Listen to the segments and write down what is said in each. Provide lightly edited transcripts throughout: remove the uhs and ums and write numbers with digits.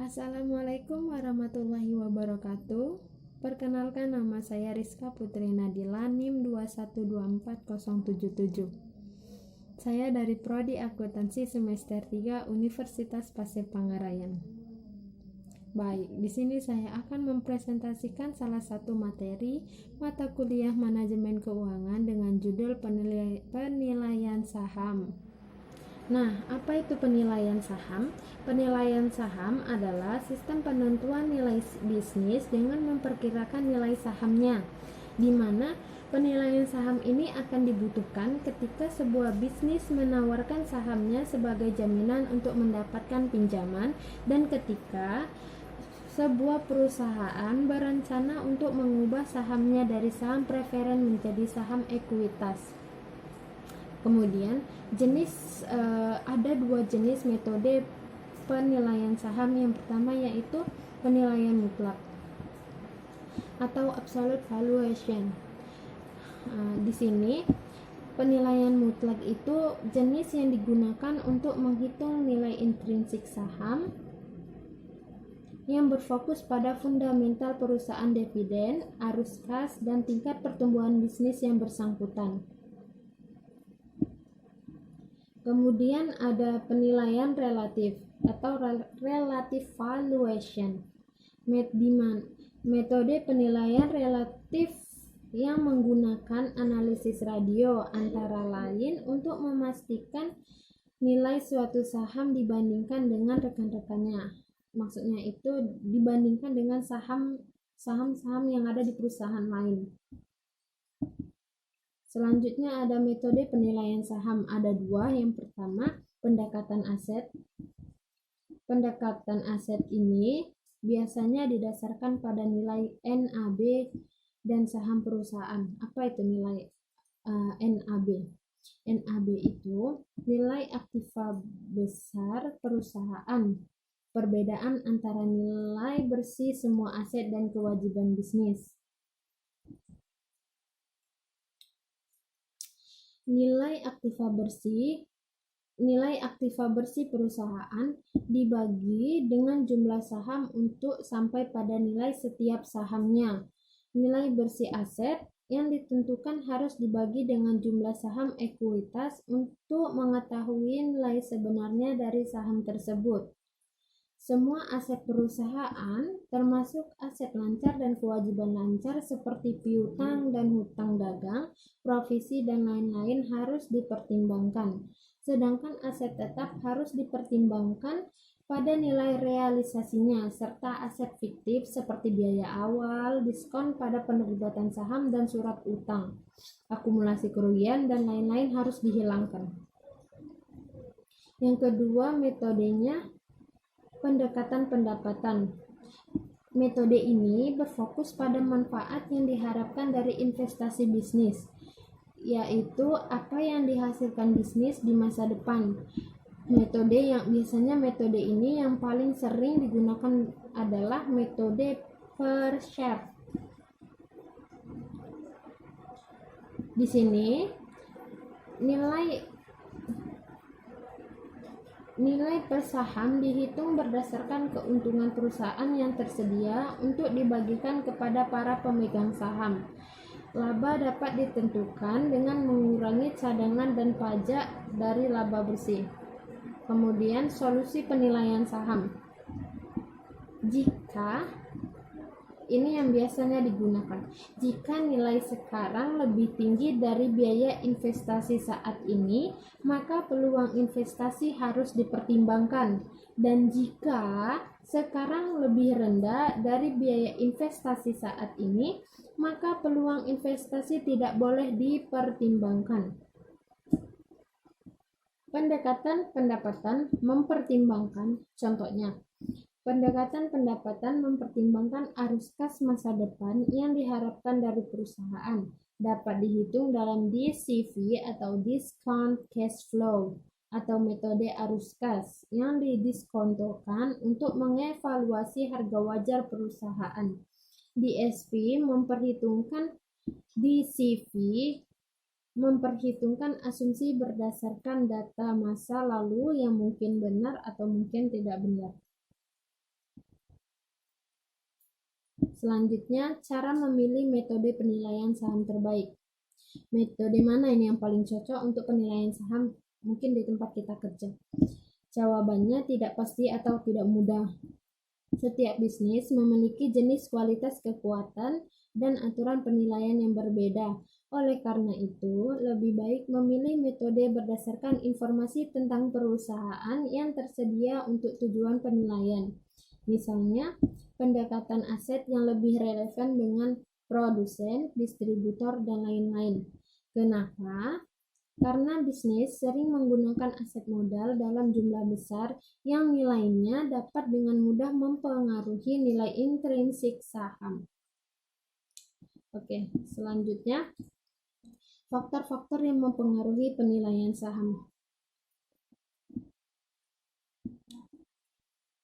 Assalamualaikum warahmatullahi wabarakatuh. Perkenalkan, nama saya Rizka Putri Nadila, NIM 2124077. Saya dari Prodi Akuntansi semester 3 Universitas Pasir Pangarayan. Baik, di sini saya akan mempresentasikan salah satu materi mata kuliah manajemen keuangan dengan judul penilaian saham. Nah, apa itu penilaian saham? Penilaian saham adalah sistem penentuan nilai bisnis dengan memperkirakan nilai sahamnya, di mana penilaian saham ini akan dibutuhkan ketika sebuah bisnis menawarkan sahamnya sebagai jaminan untuk mendapatkan pinjaman dan ketika sebuah perusahaan berencana untuk mengubah sahamnya dari saham preferen menjadi saham ekuitas. Kemudian ada dua jenis metode penilaian saham. Yang pertama yaitu penilaian mutlak atau absolute valuation. Di sini penilaian mutlak itu jenis yang digunakan untuk menghitung nilai intrinsik saham yang berfokus pada fundamental perusahaan, dividen, arus kas, dan tingkat pertumbuhan bisnis yang bersangkutan. Kemudian ada penilaian relatif atau relative valuation. Metode penilaian relatif yang menggunakan analisis radio antara lain untuk memastikan nilai suatu saham dibandingkan dengan rekan-rekannya. Maksudnya itu dibandingkan dengan saham-saham yang ada di perusahaan lain. Selanjutnya ada metode penilaian saham. Ada dua. Yang pertama, pendekatan aset. Pendekatan aset ini biasanya didasarkan pada nilai NAB dan saham perusahaan. Apa itu nilai NAB? NAB itu nilai aktiva besar perusahaan. Perbedaan antara nilai bersih semua aset dan kewajiban bisnis. Nilai aktiva bersih perusahaan dibagi dengan jumlah saham untuk sampai pada nilai setiap sahamnya. Nilai bersih aset yang ditentukan harus dibagi dengan jumlah saham ekuitas untuk mengetahui nilai sebenarnya dari saham tersebut. Semua aset perusahaan, termasuk aset lancar dan kewajiban lancar seperti piutang dan hutang dagang, provisi, dan lain-lain harus dipertimbangkan. Sedangkan aset tetap harus dipertimbangkan pada nilai realisasinya, serta aset fiktif seperti biaya awal, diskon pada penerbitan saham dan surat utang, akumulasi kerugian, dan lain-lain harus dihilangkan. Yang kedua metodenya pendekatan pendapatan. Metode ini berfokus pada manfaat yang diharapkan dari investasi bisnis, yaitu apa yang dihasilkan bisnis di masa depan. Metode ini yang paling sering digunakan adalah metode per share. Di sini nilai per saham dihitung berdasarkan keuntungan perusahaan yang tersedia untuk dibagikan kepada para pemegang saham. Laba dapat ditentukan dengan mengurangi cadangan dan pajak dari laba bersih. Kemudian solusi penilaian saham. Ini yang biasanya digunakan. Jika nilai sekarang lebih tinggi dari biaya investasi saat ini, maka peluang investasi harus dipertimbangkan. Dan jika sekarang lebih rendah dari biaya investasi saat ini, maka peluang investasi tidak boleh dipertimbangkan. Pendekatan pendapatan mempertimbangkan, contohnya, pendekatan pendapatan mempertimbangkan arus kas masa depan yang diharapkan dari perusahaan. Dapat dihitung dalam DCF atau discount cash flow atau metode arus kas yang didiskontokan untuk mengevaluasi harga wajar perusahaan. DCF memperhitungkan asumsi berdasarkan data masa lalu yang mungkin benar atau mungkin tidak benar. Selanjutnya, cara memilih metode penilaian saham terbaik. Metode mana ini yang paling cocok untuk penilaian saham mungkin di tempat kita kerja? Jawabannya tidak pasti atau tidak mudah. Setiap bisnis memiliki jenis, kualitas, kekuatan, dan aturan penilaian yang berbeda. Oleh karena itu, lebih baik memilih metode berdasarkan informasi tentang perusahaan yang tersedia untuk tujuan penilaian. Misalnya, pendekatan aset yang lebih relevan dengan produsen, distributor, dan lain-lain. Kenapa? Karena bisnis sering menggunakan aset modal dalam jumlah besar yang nilainya dapat dengan mudah mempengaruhi nilai intrinsik saham. Oke, selanjutnya faktor-faktor yang mempengaruhi penilaian saham.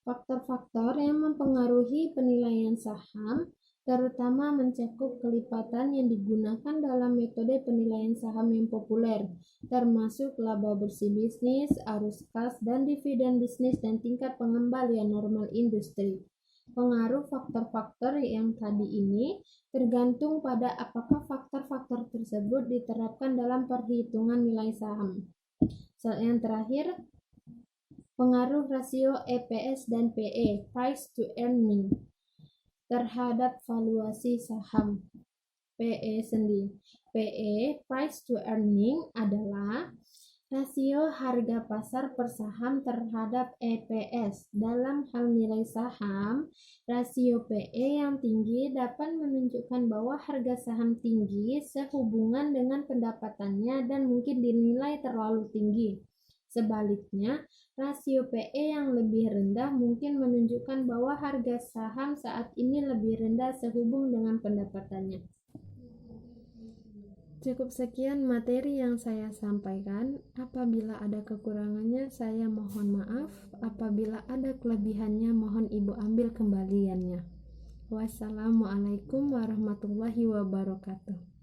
Faktor-faktor yang mempengaruhi penilaian saham terutama mencakup kelipatan yang digunakan dalam metode penilaian saham yang populer, termasuk laba bersih bisnis, arus kas, dan dividen bisnis, dan tingkat pengembalian normal industri. Pengaruh faktor-faktor yang tadi ini tergantung pada apakah faktor-faktor tersebut diterapkan dalam perhitungan nilai saham. Yang terakhir, pengaruh rasio EPS dan PE, price to earning, terhadap valuasi saham. PE sendiri. PE, price to earning, adalah rasio harga pasar per saham terhadap EPS. Dalam hal nilai saham, rasio PE yang tinggi dapat menunjukkan bahwa harga saham tinggi sehubungan dengan pendapatannya dan mungkin dinilai terlalu tinggi. Sebaliknya, rasio PE yang lebih rendah mungkin menunjukkan bahwa harga saham saat ini lebih rendah sehubung dengan pendapatannya. Cukup sekian materi yang saya sampaikan. Apabila ada kekurangannya, saya mohon maaf. Apabila ada kelebihannya, mohon Ibu ambil kembaliannya. Wassalamualaikum warahmatullahi wabarakatuh.